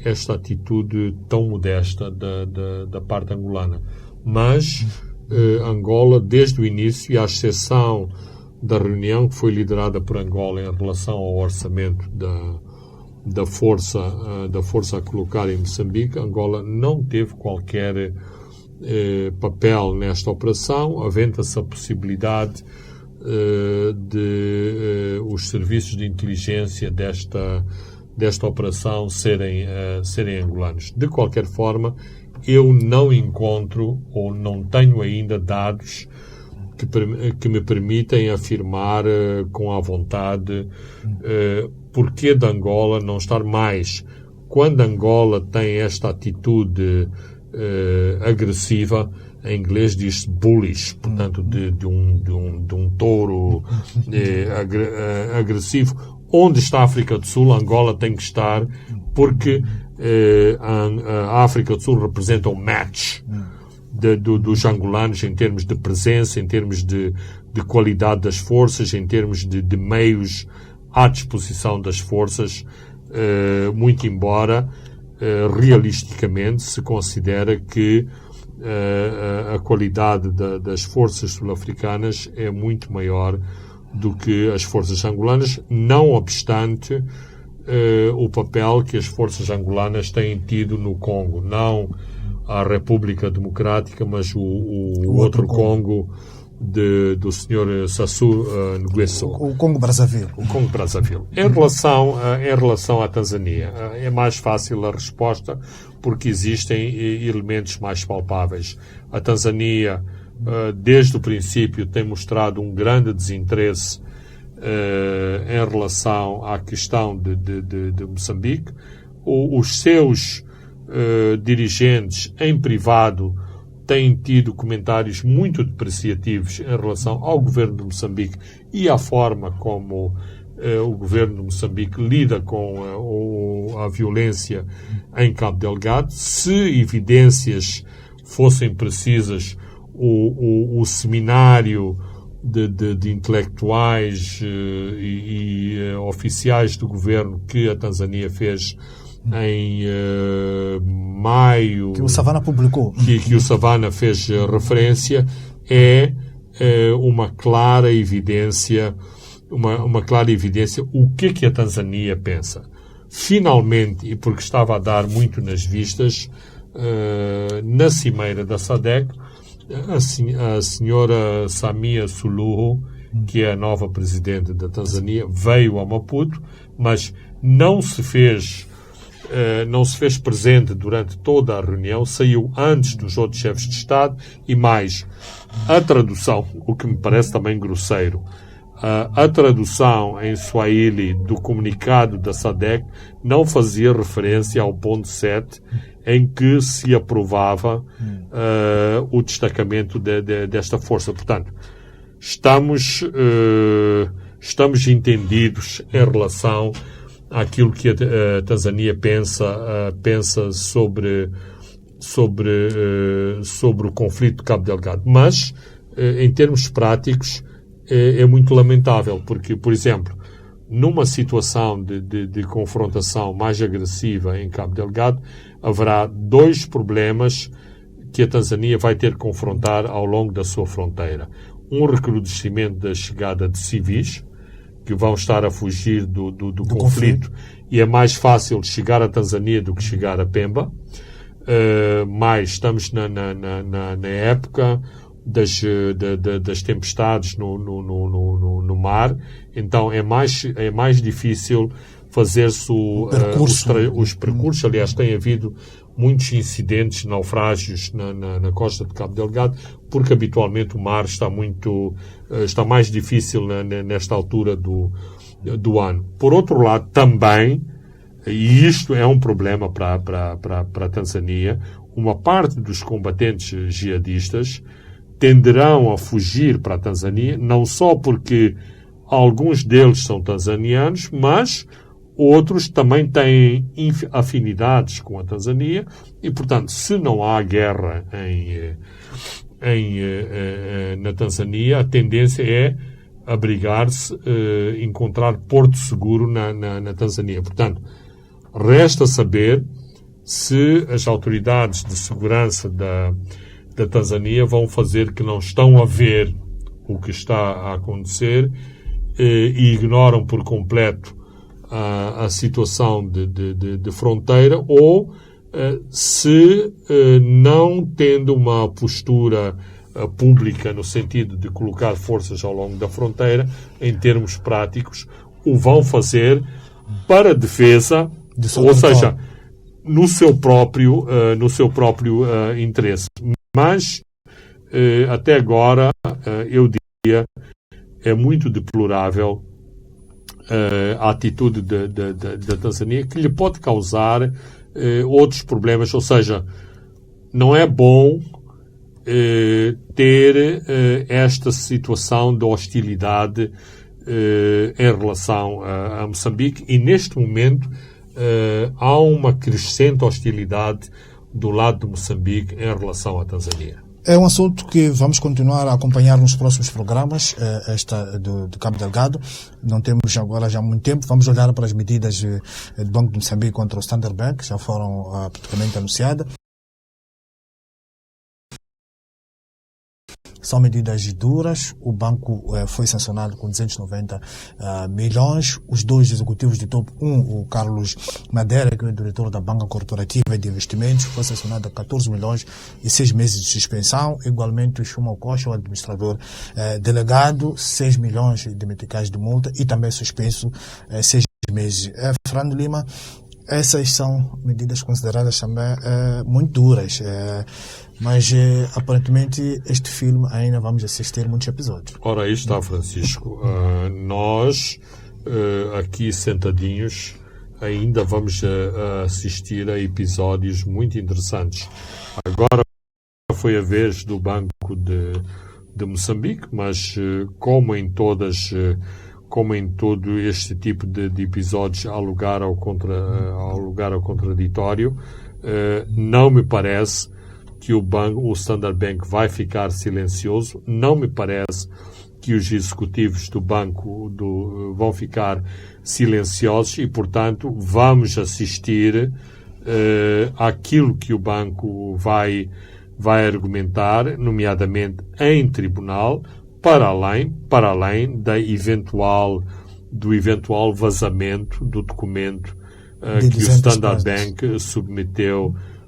esta atitude tão modesta da parte angolana. Mas Angola, desde o início, e à exceção da reunião que foi liderada por Angola em relação ao orçamento da força a colocar em Moçambique, Angola não teve qualquer papel nesta operação, havendo-se a possibilidade de os serviços de inteligência desta operação serem angolanos. De qualquer forma, eu não encontro ou não tenho ainda dados que me permitem afirmar com a vontade porquê de Angola não estar mais. Quando Angola tem esta atitude agressiva, em inglês diz bullish, portanto de um touro agressivo. Onde está a África do Sul, Angola tem que estar, porque a África do Sul representa um match dos angolanos em termos de presença, em termos de qualidade das forças, em termos de meios à disposição das forças, muito embora realisticamente se considera que a qualidade das forças sul-africanas é muito maior do que as forças angolanas, não obstante o papel que as forças angolanas têm tido no Congo, não a República Democrática, mas o outro Congo do Sr. Sassou Nguesso. O Congo-Brazzaville. O Congo-Brazzaville. Em relação à Tanzânia, é mais fácil a resposta porque existem elementos mais palpáveis. A Tanzânia, desde o princípio, tem mostrado um grande desinteresse em relação à questão de Moçambique. Os seus dirigentes, em privado, têm tido comentários muito depreciativos em relação ao governo de Moçambique e à forma como o governo de Moçambique lida com a violência em Cabo Delgado. Se evidências fossem precisas, o seminário de intelectuais e oficiais do governo que a Tanzânia fez em maio, que o Savana publicou, que o Savana fez referência, é uma clara evidência o que a Tanzânia pensa. Finalmente, e porque estava a dar muito nas vistas, na cimeira da SADC, a senhora Samia Suluhu, que é a nova presidente da Tanzânia, veio a Maputo, mas não se fez presente durante toda a reunião, saiu antes dos outros chefes de Estado e mais a tradução, o que me parece também grosseiro, A tradução em Swahili do comunicado da SADC não fazia referência ao ponto 7, em que se aprovava o destacamento desta força. Portanto, estamos entendidos em relação àquilo que a Tanzânia pensa sobre o conflito de Cabo Delgado. Mas, em termos práticos, é muito lamentável, porque, por exemplo, numa situação de confrontação mais agressiva em Cabo Delgado, haverá 2 problemas que a Tanzânia vai ter que confrontar ao longo da sua fronteira. Um recrudescimento da chegada de civis, que vão estar a fugir do conflito, e é mais fácil chegar à Tanzânia do que chegar a Pemba. Mas estamos na época das tempestades no mar, então é mais difícil fazer-se os percursos. Aliás, tem havido muitos incidentes, naufrágios na costa de Cabo Delgado, porque habitualmente o mar está mais difícil nesta altura do ano. Por outro lado, também, e isto é um problema para a Tanzânia, uma parte dos combatentes jihadistas tenderão a fugir para a Tanzânia, não só porque alguns deles são tanzanianos, mas outros também têm afinidades com a Tanzânia e, portanto, se não há guerra na Tanzânia, a tendência é abrigar-se, encontrar porto seguro na Tanzânia. Portanto, resta saber se as autoridades de segurança da Tanzânia vão fazer que não estão a ver o que está a acontecer e ignoram por completo a situação de fronteira, ou se não tendo uma postura pública no sentido de colocar forças ao longo da fronteira, em termos práticos, o vão fazer para defesa, ou seja, no seu próprio interesse. Mas, até agora, eu diria, é muito deplorável a atitude da Tanzânia, que lhe pode causar outros problemas. Ou seja, não é bom ter esta situação de hostilidade em relação a Moçambique, e neste momento há uma crescente hostilidade do lado de Moçambique em relação à Tanzânia. É um assunto que vamos continuar a acompanhar nos próximos programas, esta do Cabo Delgado. Não temos agora já muito tempo. Vamos olhar para as medidas do Banco de Moçambique contra o Standard Bank, que já foram praticamente anunciadas. São medidas duras. O banco foi sancionado com 290 milhões. Os 2 executivos de topo, o Carlos Madeira, que é o diretor da Banca Corporativa de Investimentos, foi sancionado a 14 milhões e 6 meses de suspensão. Igualmente, o Chuma Costa, o administrador delegado, 6 milhões de meticais de multa e também suspenso 6 meses. Fernando Lima, essas são medidas consideradas também muito duras. Mas, aparentemente, este filme ainda vamos assistir muitos episódios. Ora, aí está, Francisco. Nós, aqui sentadinhos, ainda vamos assistir a episódios muito interessantes. Agora foi a vez do Banco de Moçambique, mas como em todo este tipo de episódios há lugar ao contraditório, não me parece que o Standard Bank vai ficar silencioso. Não me parece que os executivos do banco vão ficar silenciosos e, portanto, vamos assistir àquilo que o banco vai argumentar, nomeadamente em tribunal, para além do eventual vazamento do documento que o Standard Bank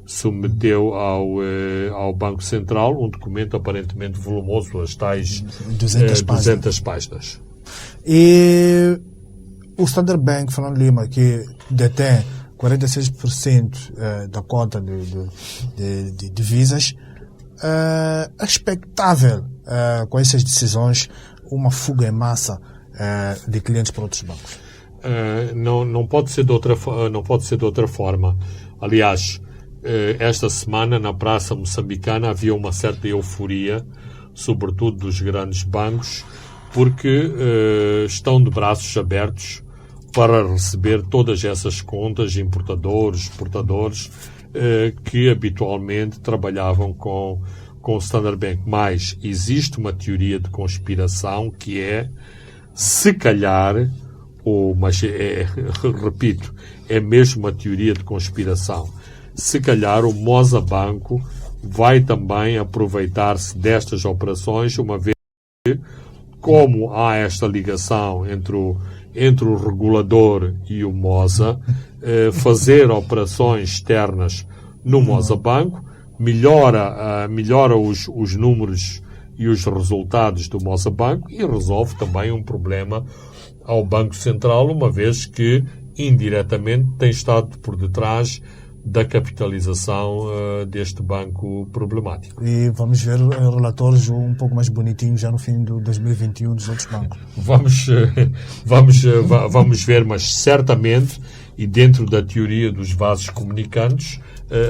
submeteu ao Banco Central, um documento aparentemente volumoso, as tais 200 páginas. E o Standard Bank, Fernando Lima, que detém 46% da cota de divisas, é expectável com essas decisões uma fuga em massa de clientes para outros bancos? Não pode ser de outra forma. Aliás, esta semana na Praça Moçambicana havia uma certa euforia, sobretudo dos grandes bancos, porque estão de braços abertos para receber todas essas contas, importadores, exportadores, que habitualmente trabalhavam com o Standard Bank. Mas existe uma teoria de conspiração que é, se calhar, repito, é mesmo uma teoria de conspiração, se calhar o Moza Banco vai também aproveitar-se destas operações, uma vez que, como há esta ligação entre o regulador e o Moza, fazer operações externas no Moza Banco melhora os números e os resultados do Moza Banco e resolve também um problema ao Banco Central, uma vez que indiretamente tem estado por detrás da capitalização deste banco problemático. E vamos ver relatórios um pouco mais bonitinhos já no fim de 2021 dos outros bancos. Vamos ver, mas certamente, e dentro da teoria dos vasos comunicantes,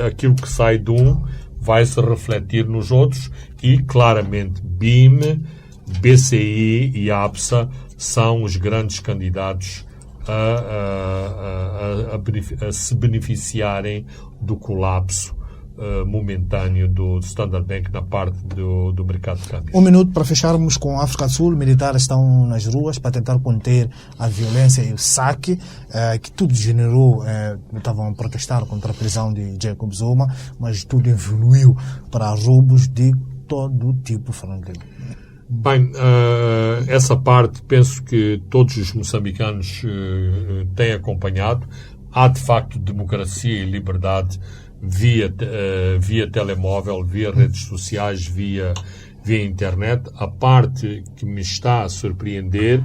aquilo que sai de um vai se refletir nos outros e, claramente, BIM, BCI e ABSA são os grandes candidatos a se beneficiarem do colapso momentâneo do Standard Bank na parte do mercado de câmbios. Um minuto para fecharmos com a África do Sul. Militares estão nas ruas para tentar conter a violência e o saque, que tudo generou. Estavam a protestar contra a prisão de Jacob Zuma, mas tudo evoluiu para roubos de todo tipo, Fernando Lima. Bem, essa parte penso que todos os moçambicanos têm acompanhado. Há, de facto, democracia e liberdade via telemóvel, via redes sociais, via internet. A parte que me está a surpreender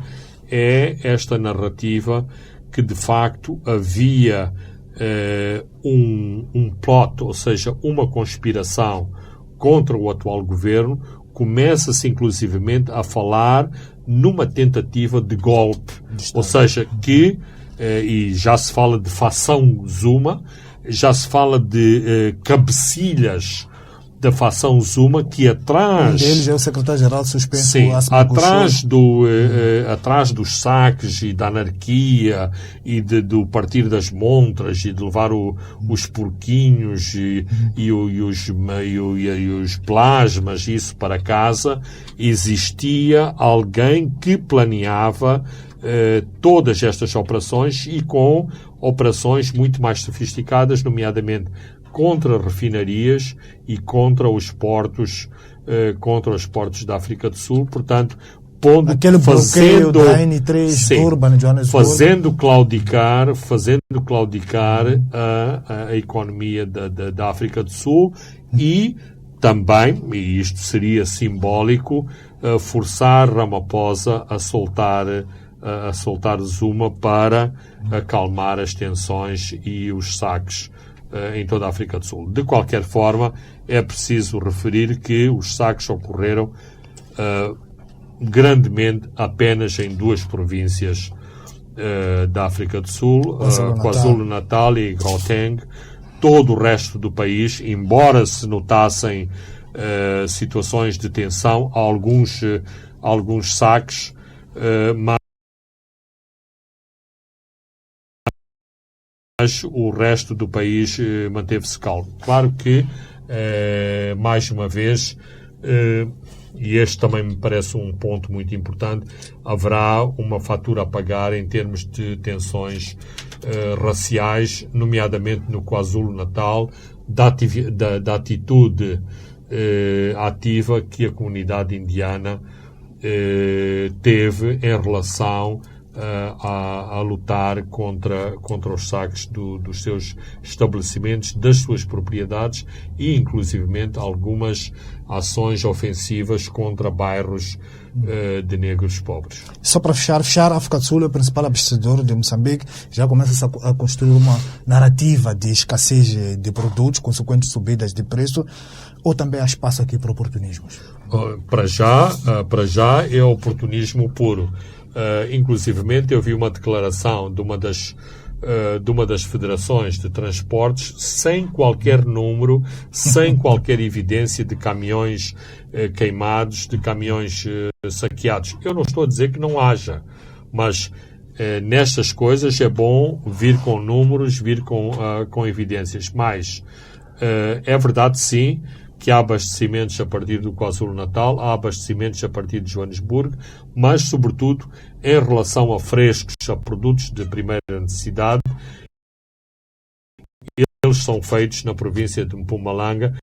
é esta narrativa que, de facto, havia um plot, ou seja, uma conspiração contra o atual governo. Começa-se, inclusivamente, a falar numa tentativa de golpe. Ou seja, que, e já se fala de facção Zuma, já se fala de cabecilhas da facção Zuma, que atrás... Um deles é o secretário-geral suspenso. Sim, atrás dos saques e da anarquia e do partir das montras e de levar os porquinhos e os plasmas, isso para casa, existia alguém que planeava todas estas operações e com operações muito mais sofisticadas, nomeadamente contra refinarias e contra os portos da África do Sul, portanto, aquele bloqueio da N3 Durban, Johannesburg, fazendo claudicar a economia da África do Sul e também, e isto seria simbólico, forçar Ramaphosa a soltar Zuma para acalmar as tensões e os saques em toda a África do Sul. De qualquer forma, é preciso referir que os saques ocorreram grandemente apenas em duas províncias da África do Sul, KwaZulu-Natal e Gauteng. Todo o resto do país, embora se notassem situações de tensão, alguns saques, mas o resto do país manteve-se calmo. Claro que, mais uma vez, e este também me parece um ponto muito importante, haverá uma fatura a pagar em termos de tensões raciais, nomeadamente no KwaZulu-Natal, da atitude ativa que a comunidade indiana teve em relação a lutar contra os saques dos seus estabelecimentos, das suas propriedades e, inclusivamente, algumas ações ofensivas contra bairros de negros pobres. Só para fechar, a África do Sul é o principal abastecedor de Moçambique, já começa a construir uma narrativa de escassez de produtos, consequentes subidas de preço, ou também há espaço aqui para oportunismos? Para já é oportunismo puro. Inclusivamente, eu vi uma declaração de uma das federações de transportes sem qualquer número, sem qualquer evidência de caminhões queimados, de caminhões saqueados. Eu não estou a dizer que não haja, mas nestas coisas é bom vir com números, vir com evidências. Mas é verdade, sim, que há abastecimentos a partir do KwaZulu-Natal, há abastecimentos a partir de Joanesburgo, mas, sobretudo, em relação a frescos, a produtos de primeira necessidade, eles são feitos na província de Mpumalanga,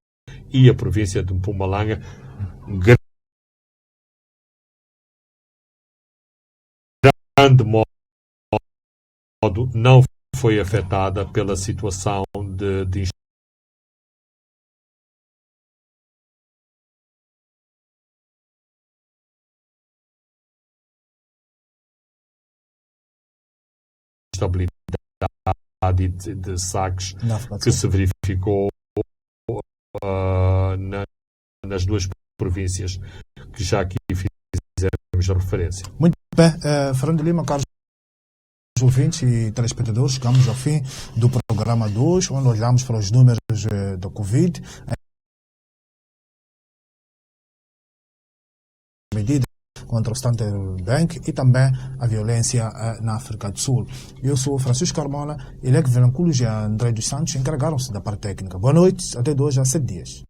e a província de Mpumalanga, grande modo, não foi afetada pela situação de instabilidade e de saques que se verificou nas duas províncias que já aqui fizemos a referência. Muito bem, Fernando Lima, Carlos ouvintes e telespectadores, chegamos ao fim do programa 2, onde olhamos para os números da Covid, medida contra o Standard Bank e também a violência na África do Sul. Eu sou Francisco Carmona e Leque Velanculos e André dos Santos encarregaram-se da parte técnica. Boa noite, até 2 a 7 dias.